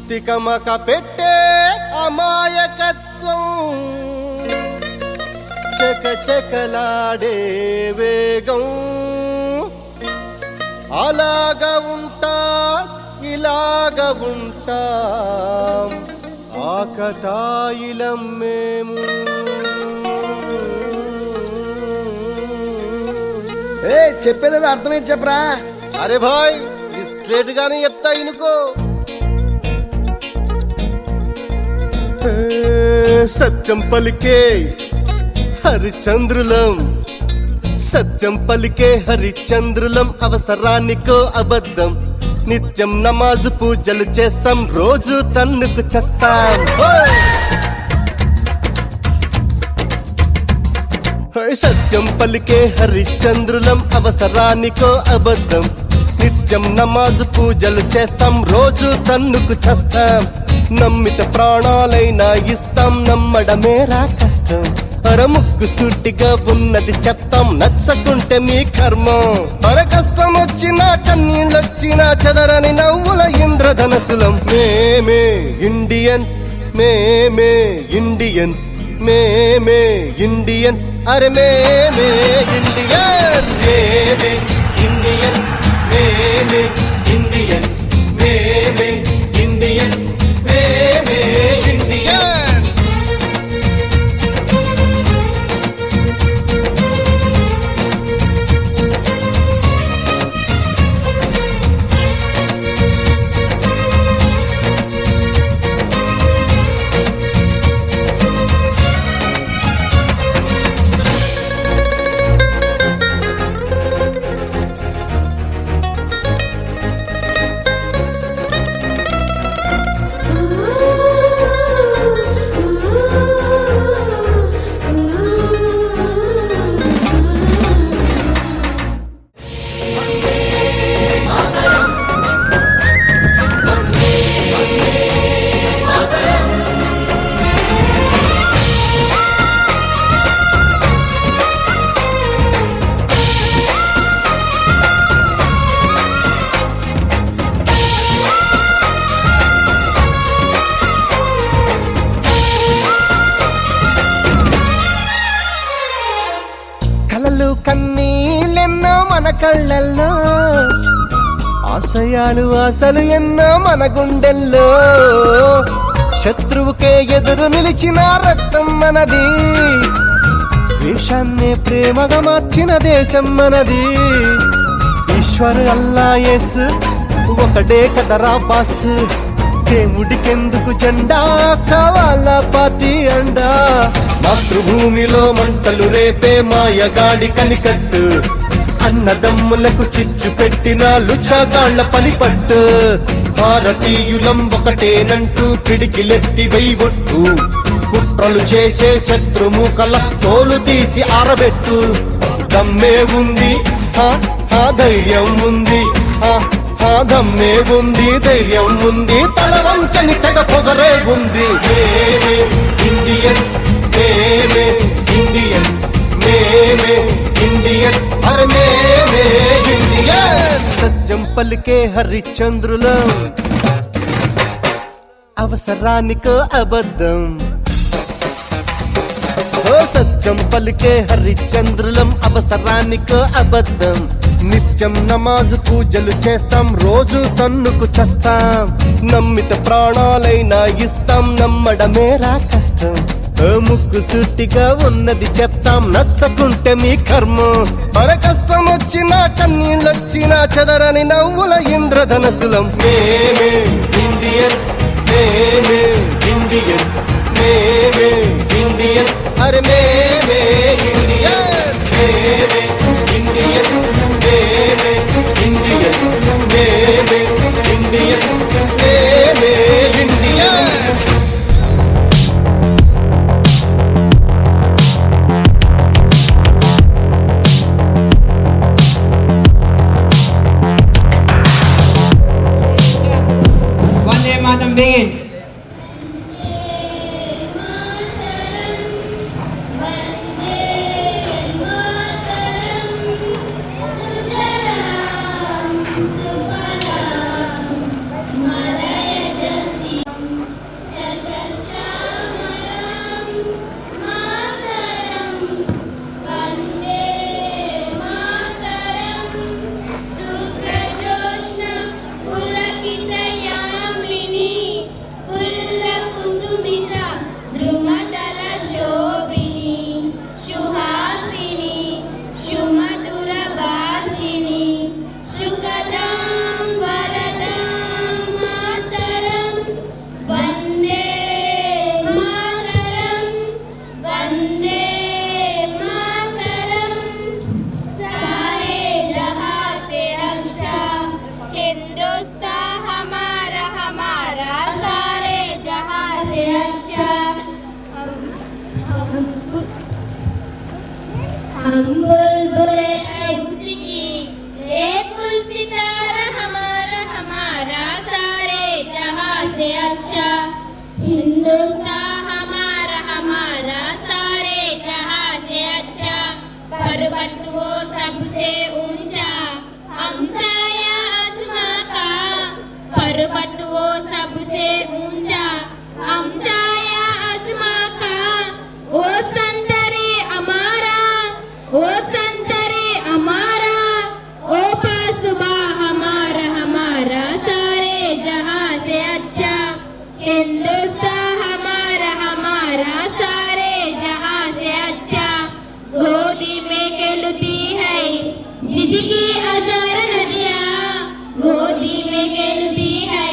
తికమక పెట్టే అమాయకత్వం చకచకలాడే వేగం అలాగ ఉంటా ఇలాగ ఉంటా ఆకతాయిలం మేము. చెప్పేది అర్థమేంటి చెప్పరా? అరే భాయ్ స్ట్రేట్ గానే చెప్తా ఇనుకో. సత్యం పలికే హరిచంద్రులం, సత్యం పలికే హరిచంద్రులం, అవసరానికో అబద్ధం, నిత్యం నమాజు పూజలు చేస్తాం, రోజు తన్నుకు చేస్తాం. సత్యం పలికే హరిచంద్రులం, అవసరానికో అబద్ధం, నిత్యం నమాజు పూజలు చేస్తాం, రోజు తన్నుకు చేస్తాం. నమ్మిత ప్రాణాలైనా ఇస్తాం, నమ్మడమేరా కష్టం. అరముక్కు సూటిగా ఉన్నది చెప్తాం, నచ్చకుంటే మీ కర్మం. అర కష్టం వచ్చినా కన్నీళ్ళొచ్చినా చెదరని నవ్వుల ఇంద్రధనసులం. మేమే ఇండియన్స్, మేమే ఇండియన్స్, మేమే ఇండియన్స్, అరే మేమే ఇండియన్. మేమే ఇండియన్స్, మేమే ఇండియన్స్, మేమే ఇండియన్స్, మేమే ఇండియన్. కలలు కన్నీళ్ళెన్నో మన కళ్ళల్లో, ఆశయాలు ఆశలు ఎన్నో మన గుండెల్లో. శత్రువుకే ఎదురు నిలిచిన రక్తం మనది, ద్వేషాన్నే ప్రేమగా మార్చిన దేశం మనది. ఈశ్వర్ అల్లా యేసు ఒకటే కదరా బాస్, దేవుడికెందుకు జెండా కావాలా పార్టీ అండా. మాతృభూమిలో మంటలు రేపే మాయగాడి కనికట్టు, అన్నదమ్ములకు చిచ్చు పెట్టిన లుచ్చగాళ్ల పనిపట్టు. భారతీయులం ఒకటేనంటూ పిడికిలెత్తి వెయ్యొట్టు, కుట్రలు చేసే శత్రుముఖల తోలు తీసి ఆరబెట్టు. దమ్మే ఉంది ధైర్యం ఉంది, దమ్మే ఉంది ధైర్యం ఉంది, తల వంచని తెగ పొగరే ఉంది. మేమే ఇండియన్స్, మేమే ఇండియన్స్, మేమే ఇండియన్స్, అరే మేమే ఇండియన్స్. సత్యం పలికే హరిశ్చంద్రులం, అవసరానికో అబద్ధం. సత్యం పలికే హరిశ్చంద్రులం, అవసరానికో అబద్ధం. నిత్యం నమాజు పూజలు చేస్తాం, రోజు తన్నుకు చేస్తాం. నమ్మిత ప్రాణాలైనా ఇస్తాం, నమ్మడమేరా కష్టం. ముక్కు సూటిగా ఉన్నది చెప్తాం, నచ్చకుంటే మీ కర్మం. పర కష్టం వచ్చినా కన్నీళ్ళొచ్చినా చెదరని నవ్వుల ఇంద్రధనసులం. మేమే ఇండియన్స్, మేమే ఇండియన్స్, మేమే ఇండియన్స్, అరే మేమే ఇండియన్స్, మేమే ఇండియన్స్, మేమే ఇండియన్స్, మేమే ఇండియన్స్, మేమే ఇండియన్స్. Vande Mataram begin. हम बुलबुले उसी की एक फूल सितारा हमारा हमारा सारे जहां से अच्छा हिंदुस्तान हमारा हमारा सारे जहां से अच्छा पर्वत वो सबसे ऊंचा हमसाया आसमां का पर्वत वो सबसे ऊंचा हमसाया आसमां का वो संतरे हमारा ओ संतरे हमारा ओ पासुबा हमारा हमारा सारे जहां से अच्छा हिंदुस्तान हमारा हमारा सारे जहां से अच्छा गोदी में खेलती है जिसकी अजर नदियाँ गोदी में खेलती है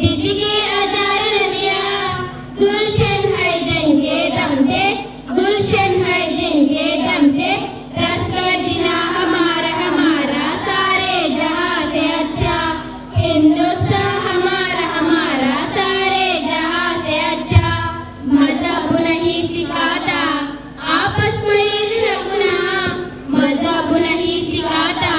जिसकी अजर नदियाँ गुलशन है जिनके दम से गुलशन है जिनके दम से रस कर दिला हमारा हमारा सारे जहां से अच्छा हिंदुस्तान हमारा हमारा सारे जहां से अच्छा मजहब नहीं सिखाता आपस में रखना मजहब नहीं सिखाता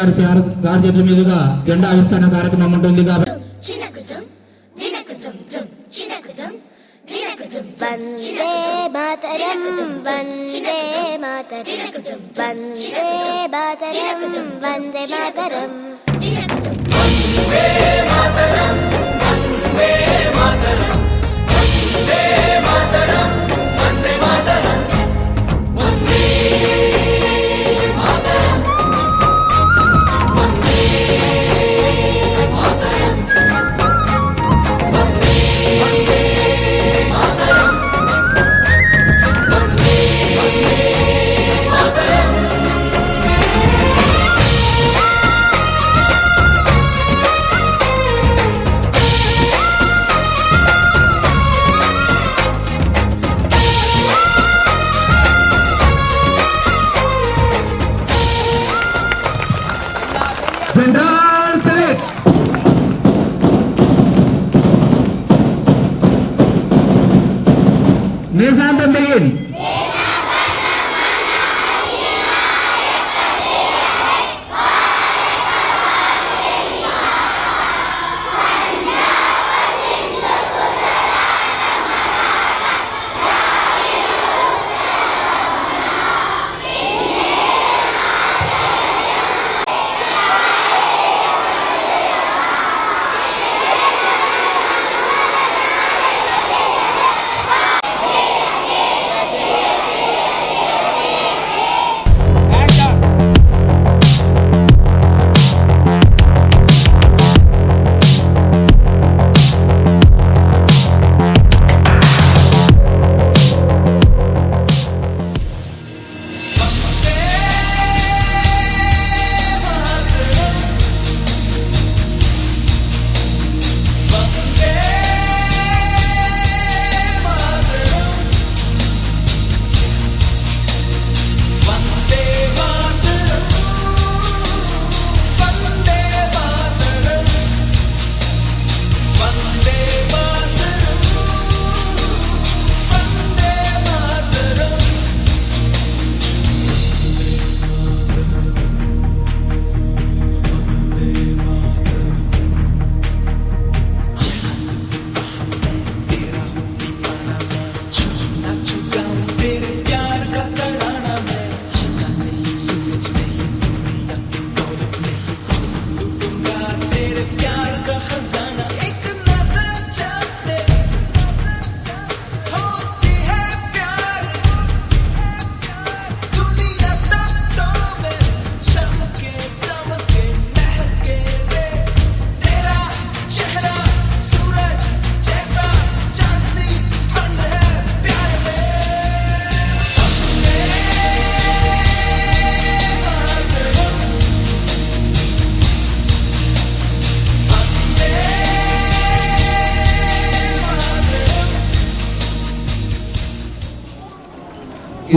గారి సార్ చేతుల మీదుగా జెండా ఆవిష్కరణ కార్యక్రమం ఉంటుంది కాబట్టి వందే మాతరం వందే మాతరం వందే మాతరం వందే మాతరం నిజాంతం బిగిన్.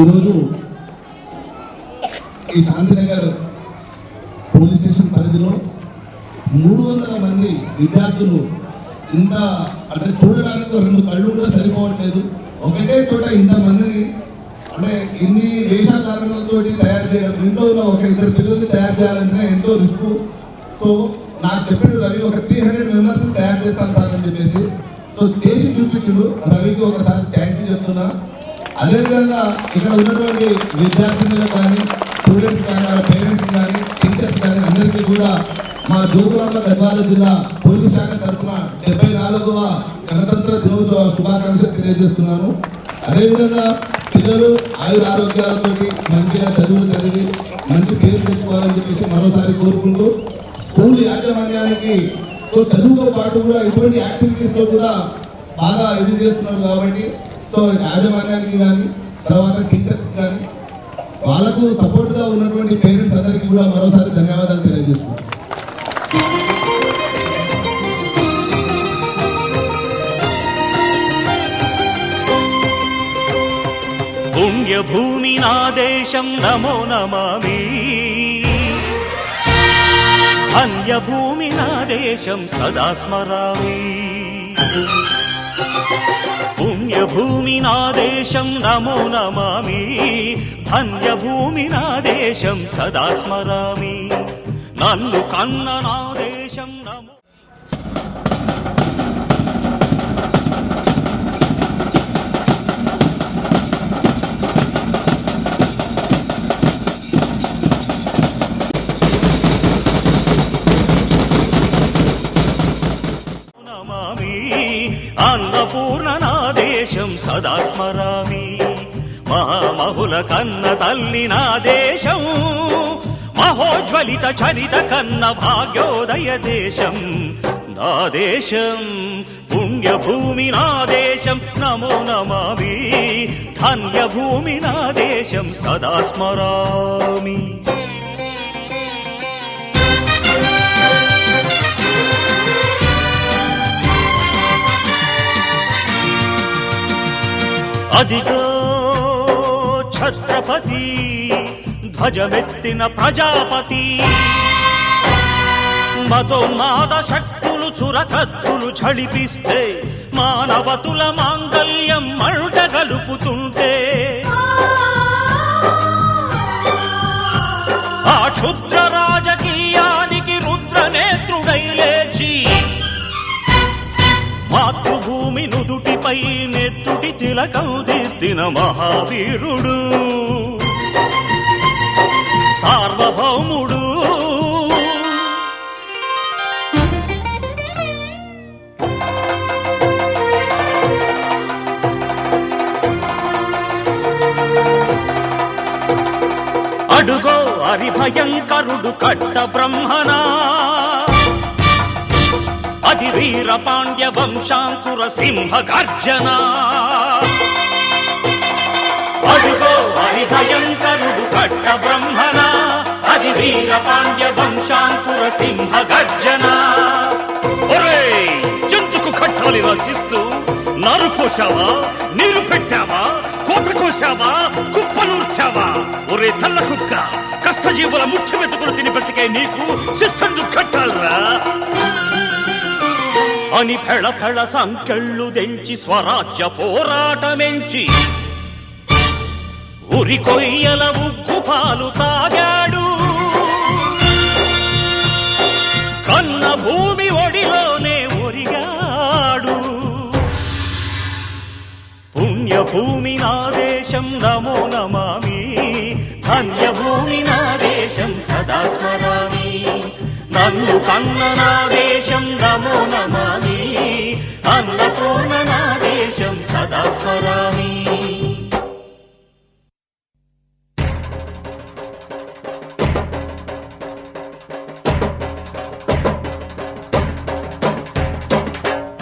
ఈరోజు ఈ శాంతినగర్ పోలీస్ స్టేషన్ పరిధిలో 300 మంది విద్యార్థులు ఇంత అంటే చూడడానికి 2 కళ్ళు కూడా సరిపోవట్లేదు. ఒకటే చోట ఇంతమందిని అంటే ఇన్ని వేషాధారణలతో తయారు చేయడం, ఇంట్లో ఉన్న ఒక 2 పిల్లల్ని తయారు చేయాలంటే ఎంతో రిస్క్. సో నాకు చెప్పాడు రవి, ఒక 300 మెంబర్స్ తయారు చేస్తాను సార్ అని చెప్పేసి. సో చేసి చూపించుడు. రవికి ఒకసారి థ్యాంక్ యూ చెప్తున్నా. అదేవిధంగా ఇక్కడ ఉన్నటువంటి విద్యార్థులు కానీ, స్టూడెంట్స్ కానీ, వాళ్ళ పేరెంట్స్ కానీ, టీచర్స్ కానీ అందరికీ కూడా మా జోగులాంబ గద్వాల జిల్లా పోలీస్ శాఖ తరఫున 74వ గణతంత్ర దినోత్సవ శుభాకాంక్షలు తెలియజేస్తున్నాను. అదేవిధంగా పిల్లలు ఆయురారోగ్యాలతో మంచిగా చదువులు చదివి మంచి పేరు తెచ్చుకోవాలని చెప్పేసి మరోసారి కోరుకుంటూ, స్కూల్ యాజమాన్యానికి చదువుతో పాటు కూడా ఇటువంటి యాక్టివిటీస్లో కూడా బాగా ఇది చేస్తున్నారు కాబట్టి సో యాజమాన్యానికి కానీ, తర్వాత టీచర్స్కి కానీ, వాళ్ళకు సపోర్ట్గా ఉన్నటువంటి పేరెంట్స్ అందరికీ కూడా మరోసారి ధన్యవాదాలు తెలియజేస్తున్నాను. పుణ్యభూమి నా దేశం నమో నమామి, ధన్యభూమి నా దేశం సదా స్మరామి. పుణ్యభూమి నా దేశం నమో నమామి, ధన్యభూమి నా దేశం సదా స్మరామి. నన్ను కన్న నా దేశం నమో. అన్నపూర్ణ నా దేశం సదా స్మరామి. మహామహుల కన్న తల్లి నా దేశం, మహోజ్వలిత చరిత కన్న భాగ్యోదయ దేశం నా దేశం. పుణ్యభూమి నా దేశం నమో నమామి. ధన్యభూమి నా దేశం సదా స్మరామి. అదిగో ఛత్రపతి ధ్వజమెత్తిన ప్రజాపతి. మతోన్మాద శక్తులు చురకత్తులు ఝళిపిస్తే, మానవతుల మాంగల్యం మంట గలుపుతుంటే, ఆ క్షుద్ర రాజకీయానికి రుద్రనేత్రుడై లేచి, మాతృభూమి నుదుటిపై నెత్తుటి తిలకం దిద్దిన మహావీరుడు, సార్వభౌముడు. అడుగో హరిభయంకరుడు కట్ట బ్రహ్మనా, అది వీర పాండ్య వంశాంకుర సింహ గర్జన. అడుగో హరిభయంకరుడు కట్ట బ్రహ్మణ, అది వీర పాండ్య వంశాంకుర సింహ గర్జన. ఒరే జంతుకు కట్టాలి రచిస్తూ నారు పోసావా, నీరు పెట్టావా, కోత కోసావా, కుప్పనూర్చావా? ఒరే తల్ల కుక్క, కష్టజీవుల ముఖ్యమెత్తుకుని తిని బ్రతికే నీకు శిస్తందు కట్టాలరా అని ఫెళ ఫెళ సంకెళ్ళు దెంచి స్వరాజ్య పోరాటమెంచి, ఉరి కొయ్యల ఉగ్గు పాలు తాగాడు. కన్న భూమి ఒడిలోనే ఒరిగాడు. పుణ్యభూమి నా దేశం నమో నమామి. ధన్యభూమి నా దేశం సదా స్మరామి. నన్ను కన్న నా దేశం నమో నమామి. అన్నపూర్ణ నా దేశం సదా స్మరామి.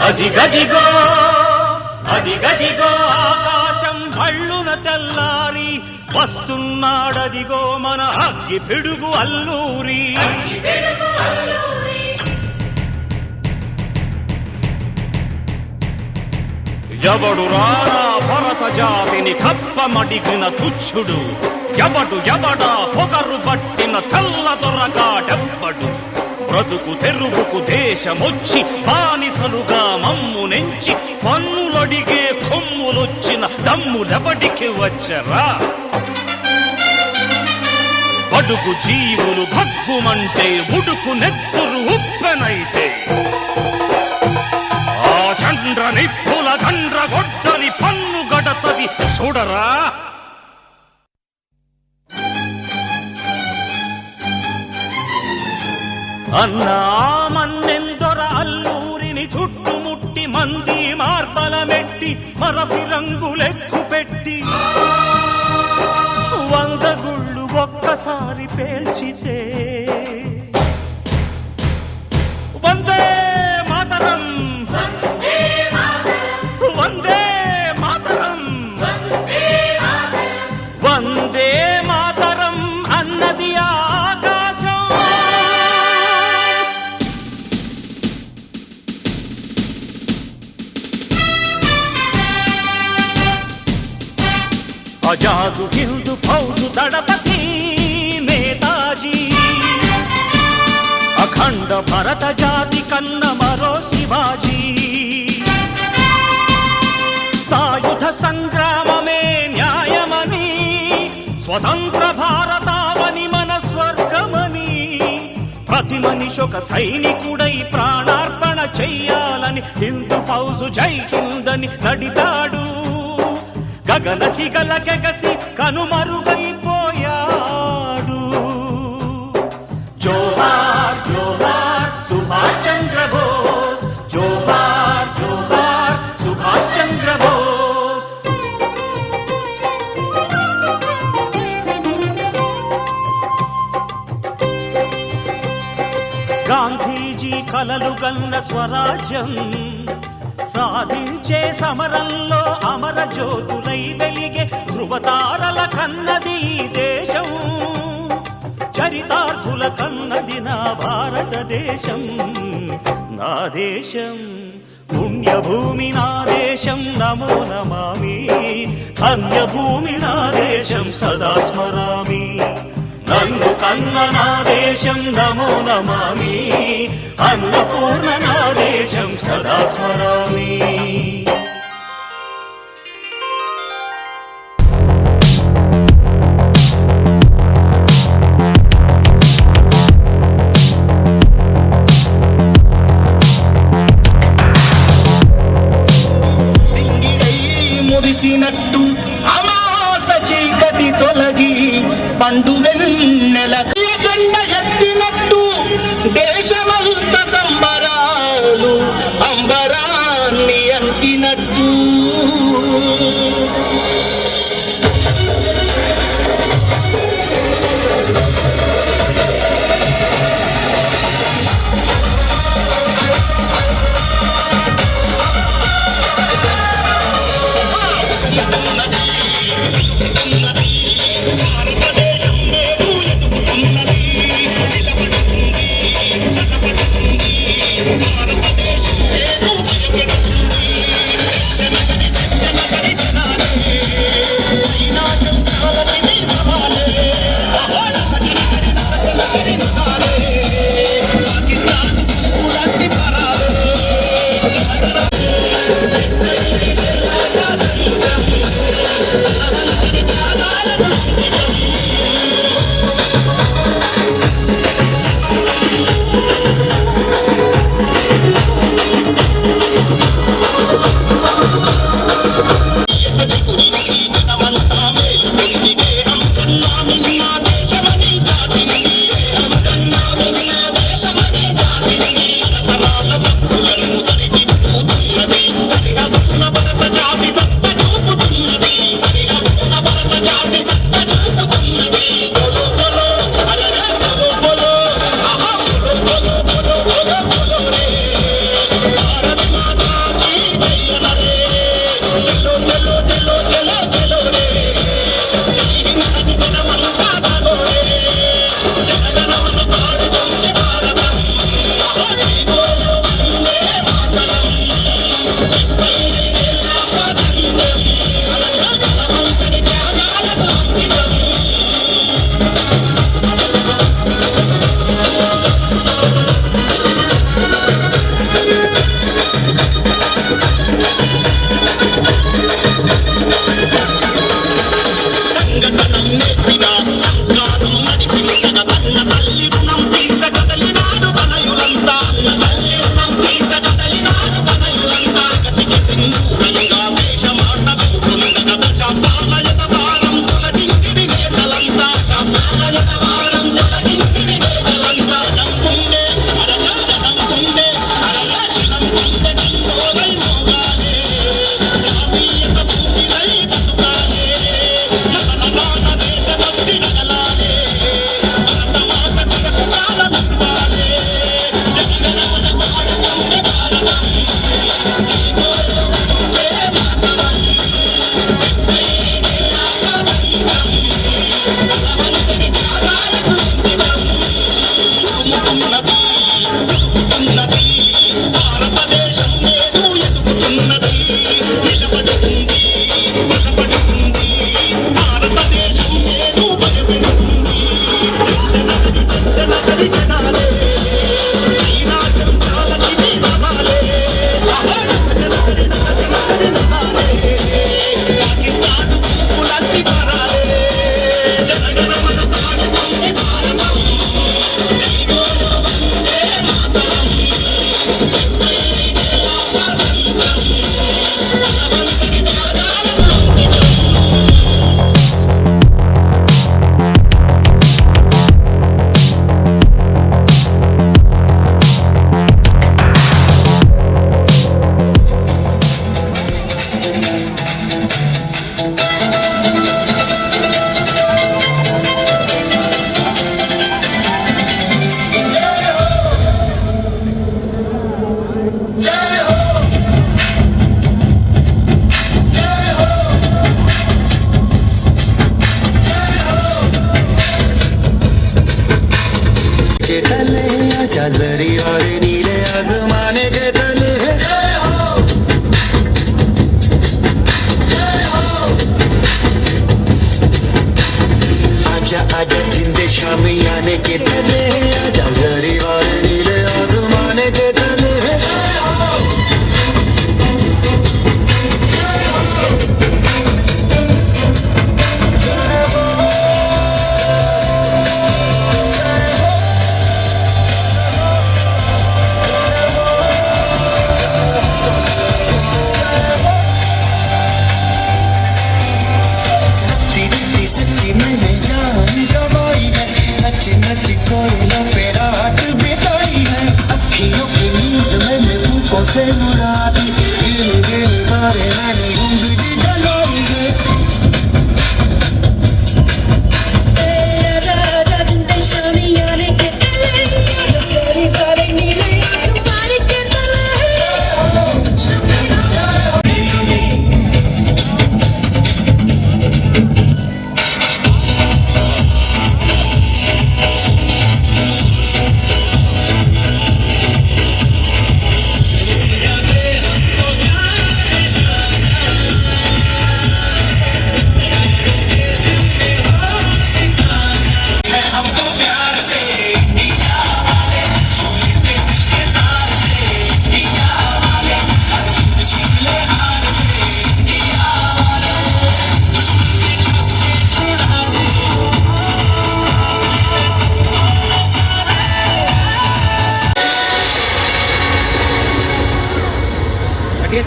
అదిగదిగో అదిగదిగో ఆకాశం భళ్ళున తెల్లారి వస్తున్నాడదిగో మన అగ్గి పిడుగు అల్లూరి. ఎవడు రానా భరత జాతిని కప్పమడిగిన తుచ్చుడు, ఎవడా పొగరు పట్టిన చల్ల దొరగాడెవ్వడు. బ్రతుకు తెరుగుకు దేశమొచ్చి బానిసలుగా మమ్ము నెంచి పన్నులడిగే కొమ్ములొచ్చిన దమ్ములెవడికి వచ్చరా? బడుగు జీవులు భగ్గుమంటే ఉడుకు నెత్తురు ఉప్పెనైతే, ఆ చంద్ర నిప్పుల గండ్ర గొడ్డలి పన్ను గడతది చూడరా. అన్నా మన్నెందొర అల్లూరిని చుట్టుముట్టి మంది మార్బలమెట్టి మరఫి రంగులెక్కు పెట్టి 100 గుళ్ళు ఒక్కసారి పేల్చితే, వందే మాతరం వందే మాతరం వందే మాతరం అన్నది ఆకాశం. ఆజాదు హిందూ ఫౌజు దళపతి నేతాజీ, అఖండ భరత జాతి కన్న మరో శివాజీ. సాయుధ సంగ్రామమే న్యాయమని, స్వతంత్ర భారతావని మన స్వర్గమని మనిషొక సైనికుడై ప్రాణార్పణ చెయ్యాలని హిందూ ఫౌజు జై హిందని నడిపాడు. గగన సిగల కెగసి కనుమరుగైపోయాడు. జోహార్ జోహార్ సుభాష్ చంద్ర బోస్, జోహార్ జోహార్ సుభాష్ చంద్ర బోస్. గాంధీజీ కలలు గన్న స్వరాజ్యం సాధించే సమరంలో అమర జ్యోతులై వెలిగే ధృవతారల కన్నది ఈ దేశం. చరితార్థుల కన్నది నా భారతదేశం. నా దేశం పుణ్యభూమి నా దేశం నమో నమామి. ధన్యభూమి నా దేశం సదా స్మరామి. నన్ను కన్న నా దేశం నమో నమామి. అన్నపూర్ణ నా దేశం సదా స్మరామి. మురిసినట్టు అమాస చీకటి తొలగి పండు వెన్నెల జెండ ఎత్తినట్టు దేశమంత సంబరాలు అంబరాన్ని అంటినట్టు. जरी और नीले आसमाने के तले आजा आजा जिंदे शामी आने के तले आजा जरी और नीले आसमाने के तले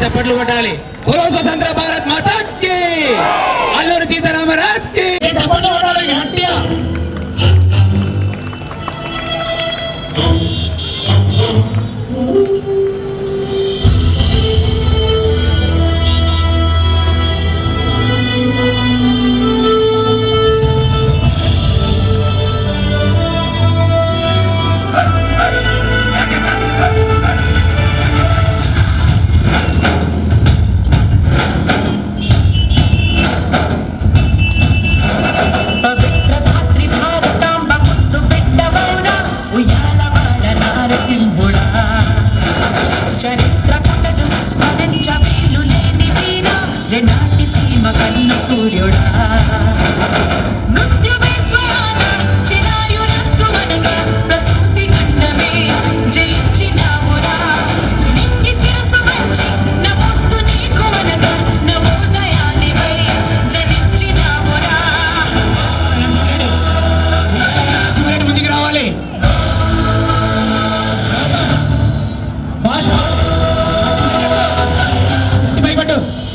చప్పట్లు కొట్టాలి. బోలో స్వతంత్ర భారత్ మాతా కి, అల్లూరి సీతారామరాజు కి చప్పట్లు కొట్టాలి గట్టిగా. చరిత్ర పుటలు విస్మరించ వీలు లేని వీర రెనాటి సీమ కన్న సూర్యుడా నృత్యమే స్వయాన చిరాయురస్తు మనగా ప్రసూతి గండమే జయించినావురా నింగి శిరసు వంచి నమోస్తు నీకు అనగా నవోదయానివై జనించినావురా. ముందుకు రావాలి.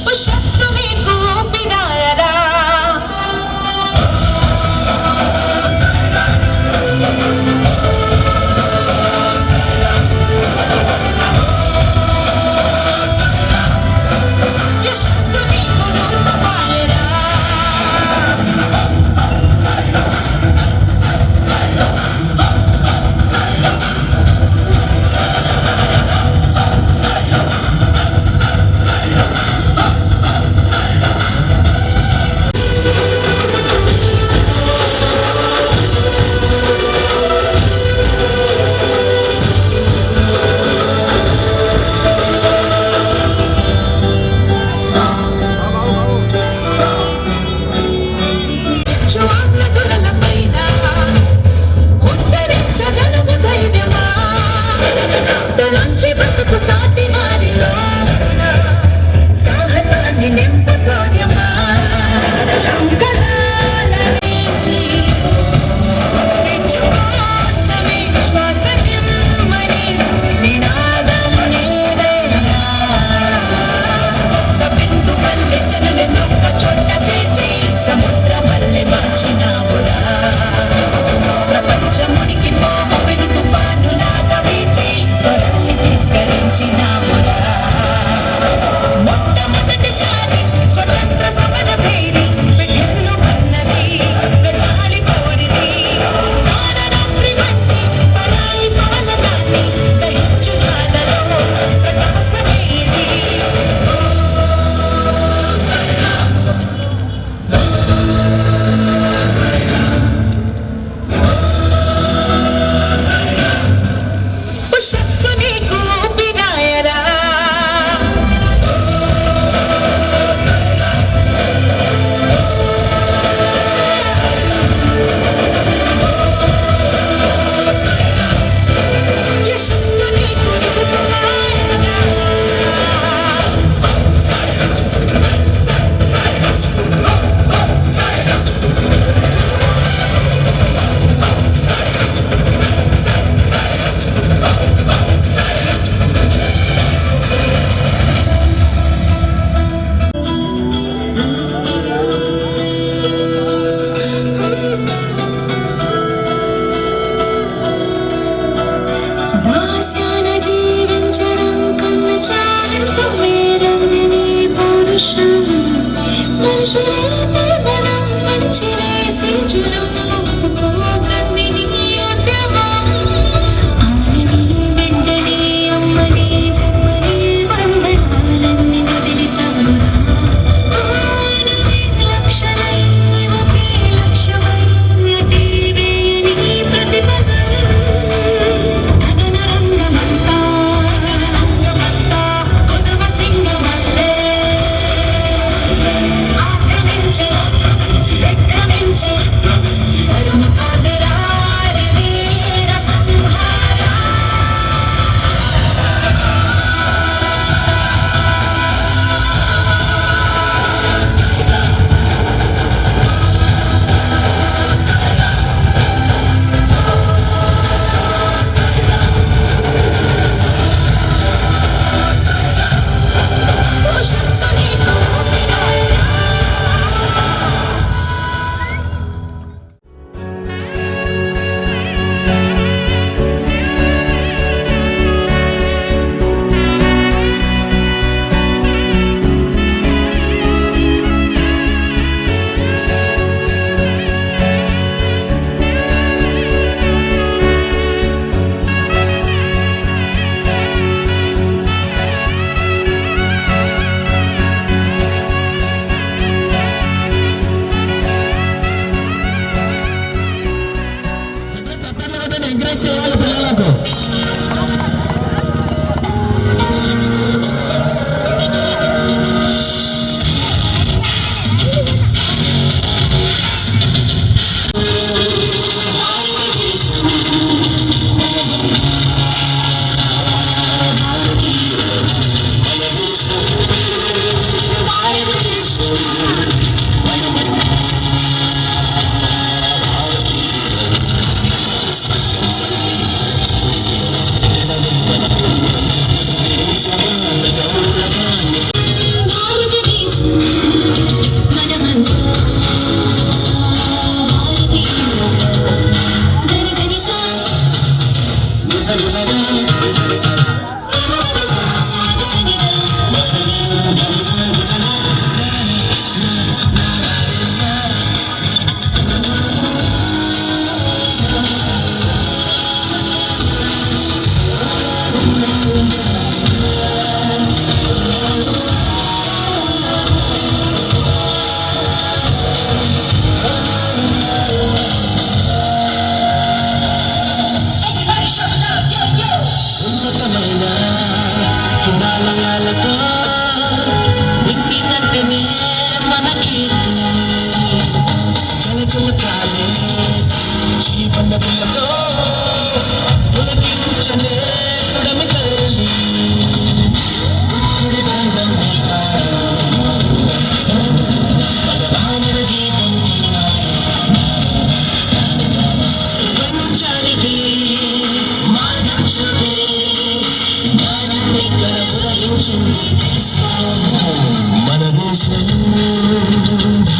ఉషస్సు నీకు ఊపిరాయరా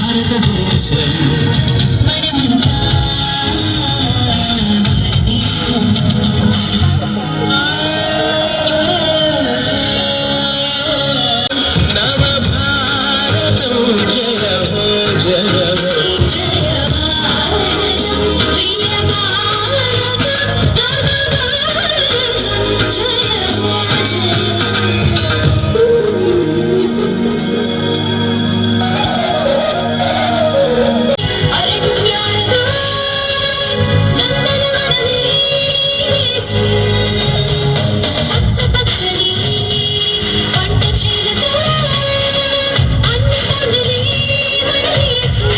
భారతదేశం మనమంతా నవ భారతం జయ హో జయ హో జయ భారతం ప్రియ భారతం నవ భారతం జయ హో జయ అరణ్యాలలో నందనవనమే దేశం పచ్చ పచ్చని పంట చేలతో అన్ని పండులే మన దేశం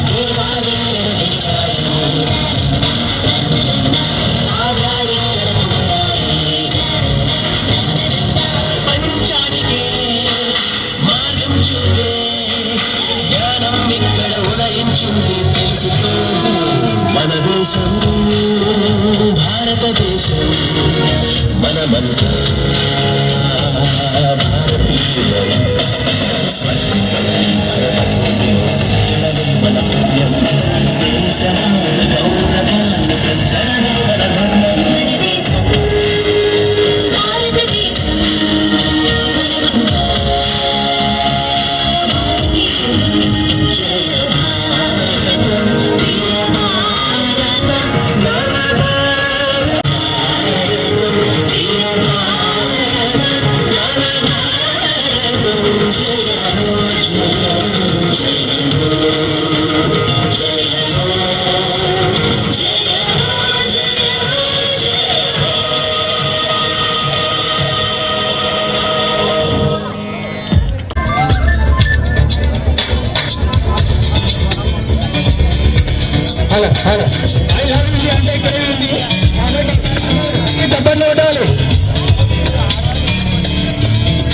దేవాలెక్కడ వెలిసాయి ఆవ్యాలెక్కడ పుట్టాయి పంచానికే మార్గం చూపే జ్ఞానం ఇక్కడ ఉదయించింది తెలుసుకో మన దేశం భారతదేశం మనమంతా భారతీయులం స్వర్గం భరతభూమిలో జనని మన పుణ్యం దేశమాన గౌరవాన్ని పెంచడమే మన ధర్మం మన దేశం భారతదేశం మనమంతా భారతీయులం జయ భారతం ప్రియ భారతం నవ భారతం ప్రియ భారతం నవ భారతం జయ హో జయ హో జయ హో జయ హో జయ హో జయ హో జయ హో hello hello I love you అంటే ఇక్కడే ఉంది డబ్బర్లో ఉండాలి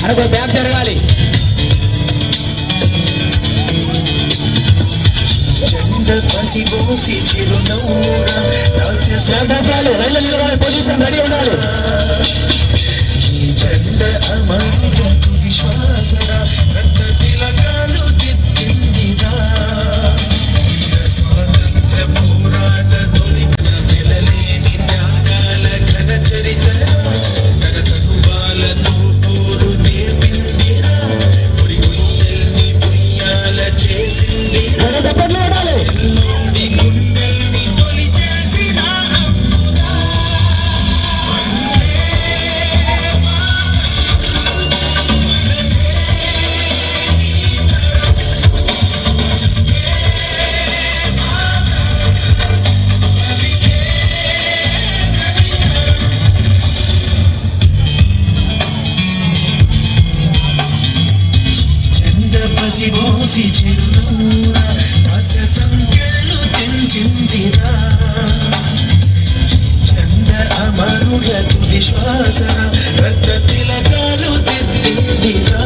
అనుకో బ్యాగ్ జరగాలి జెండ పసిబోసి చిరునవ్వురా దాస్య పొజిషన్ రెడీ ఉండాలి ఈ జెండ అమరులకు విశ్వాసరా రక్త తిలకాలు దిద్దిందిరా వీర స్వాతంత్ర పోరాట తొలికన వెలలేని త్యాగాల ఘన చరితరా తన తనుబాలతో పోరు నేర్పిందిరా పొరి గుండెల్ని పొయ్యాల చేసిందిరా డబ్బర్లో ఉండాలి ఎల్లోడి గుండెల్ని తొలి చేసిన అమ్మురా జెండ పసిబోసి చిరునవ్వురా దాస్య సంఖ్యలు తెంచిందిరా జెండ అమరులకు విశ్వాసరా రక్త తిలకాలు దిద్దిందిరా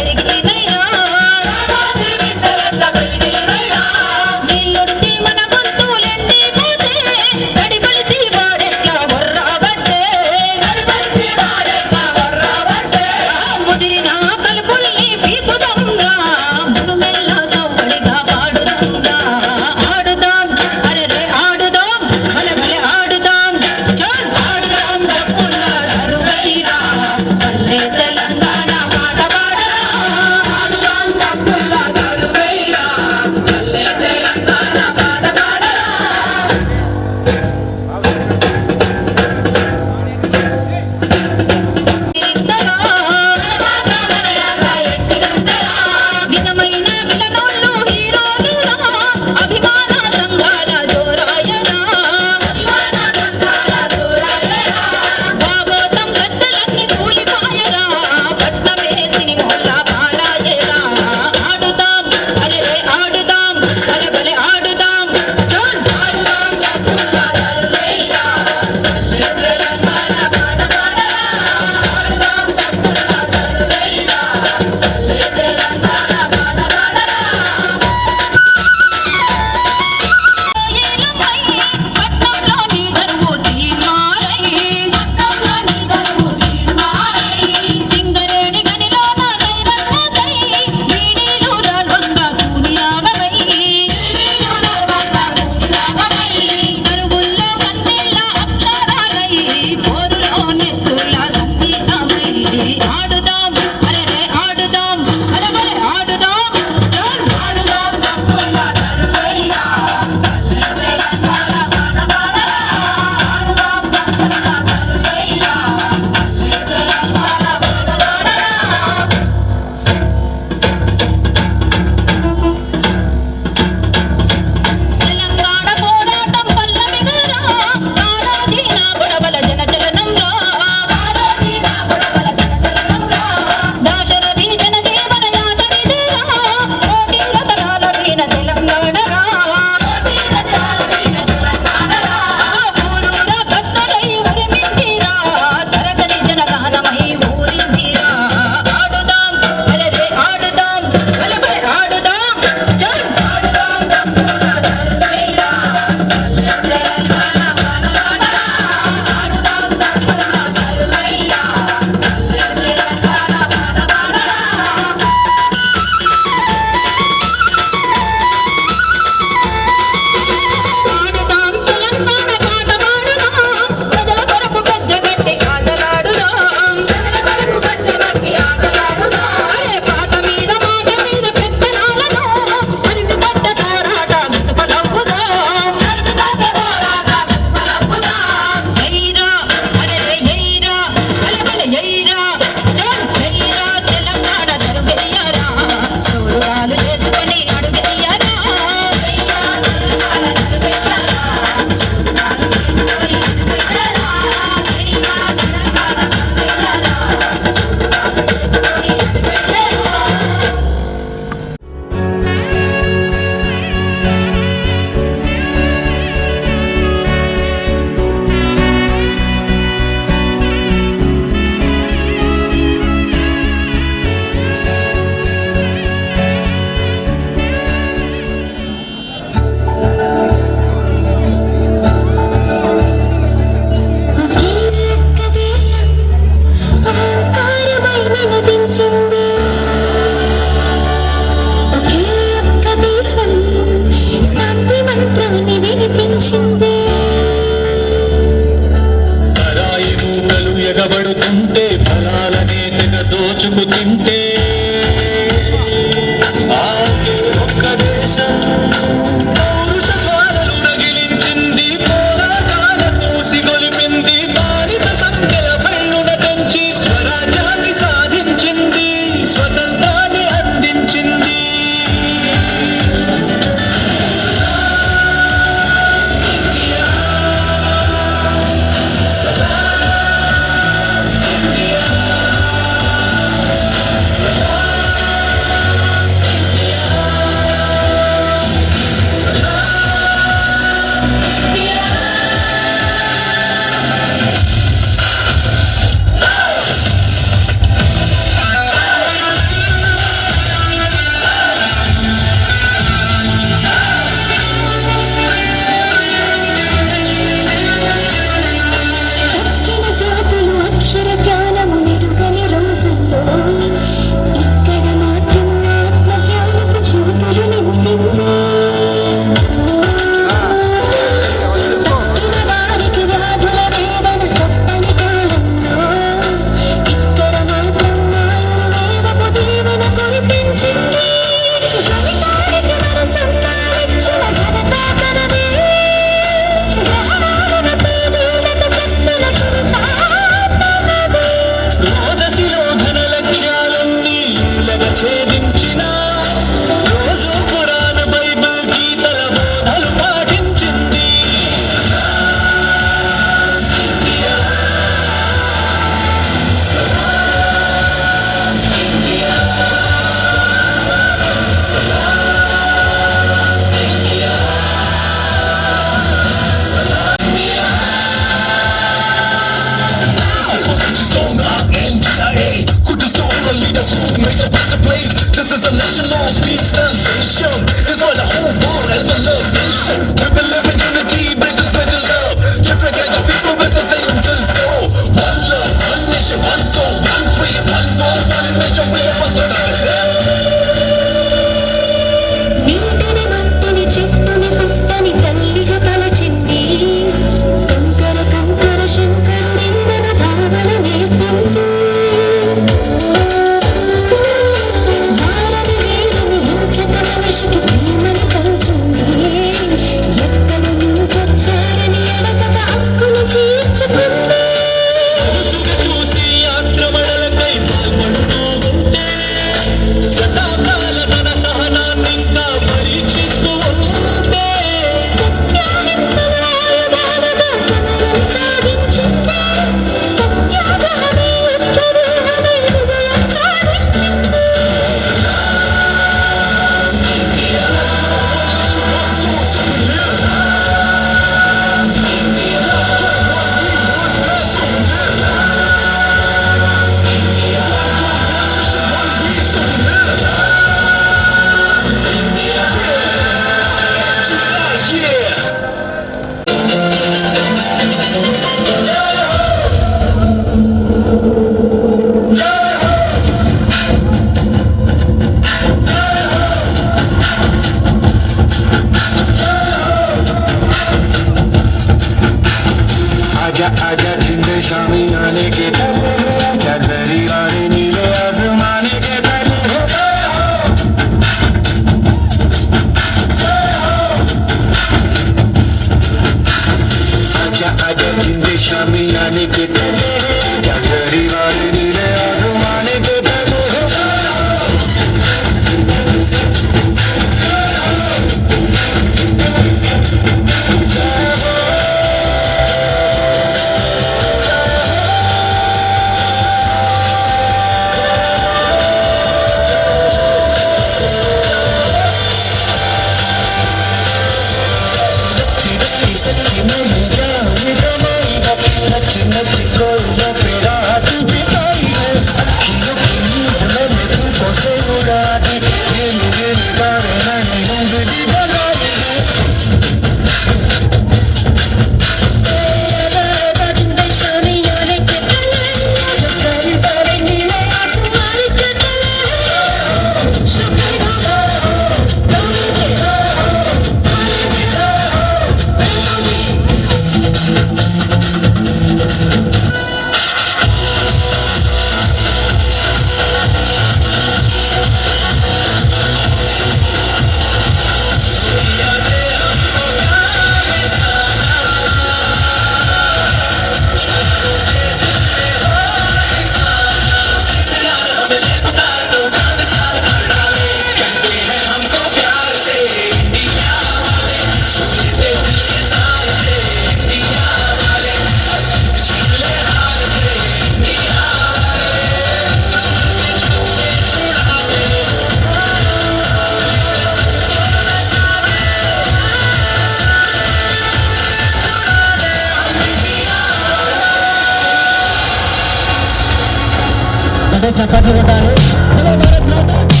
గట్టిగా చప్పట్లు కొట్టాలి. బోలో భారత్ మాతా కీ.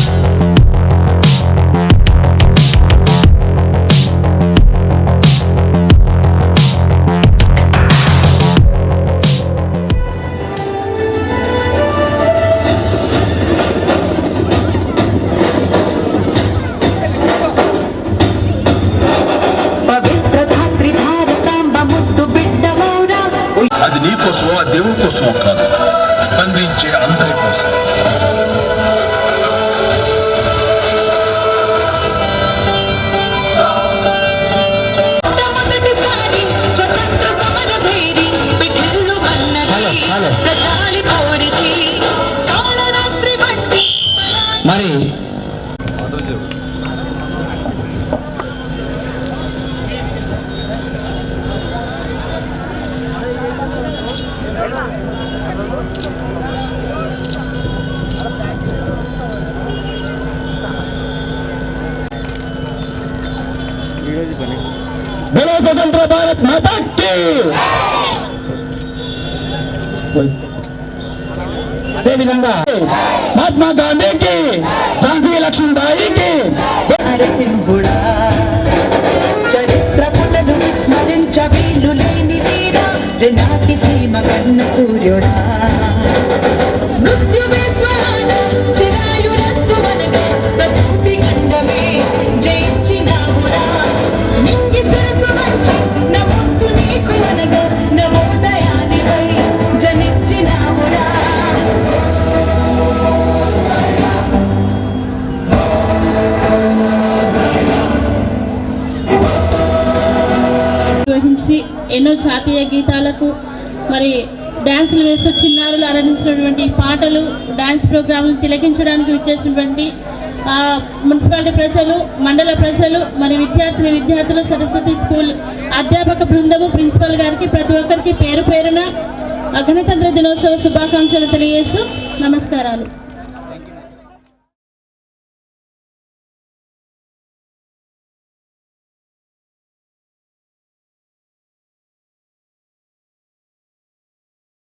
పవిత్ర ధాత్రి భారతాంబ ముద్దు బిడ్డ మౌరా అది నీ కోసమో ఆ దేవుడి కోసమో కాదు, స్పందించే అందరి కోసం. మొట్టమొదటిసారి స్వతంత్ర సమర భేరి పిఠల్లు మన్నది ప్రజాలి పోరిది కాళరాత్రి వంటి మరి బోలో స్వతంత్ర భారత్ మాతా కీ. అదేవిధంగా మహాత్మా గాంధీకి, ఝాన్సీ లక్ష్మీబాయికి, నరసింహుడా చరిత్ర పుటలు విస్మరించ వీలు లేని వీరా రెనాటి సీమ కన్న సూర్యుడా మృత్యువే స్వాన చిరాయురస్తు మనగా ప్రసూతి గండమే జయించినావురా నింగి సరసు మంచి నమోస్తు నీకు అనగా నవోదయానివై జనించినావురా నిర్వహించి ఎన్నో జాతీయ గీతాలకు మరి డ్యాన్సులు వేస్తూ చిన్నారులు ఆరాధించినటువంటి పాటలు డ్యాన్స్ ప్రోగ్రాంలు తిలకించడానికి విచ్చేసినటువంటి మున్సిపాలిటీ ప్రజలు, మండల ప్రజలు, మరి విద్యార్థులు, సరస్వతి స్కూల్ అధ్యాపక బృందము, ప్రిన్సిపల్ గారికి ప్రతి ఒక్కరికి పేరు పేరున గణతంత్ర దినోత్సవ శుభాకాంక్షలు తెలియజేస్తూ నమస్కారాలు.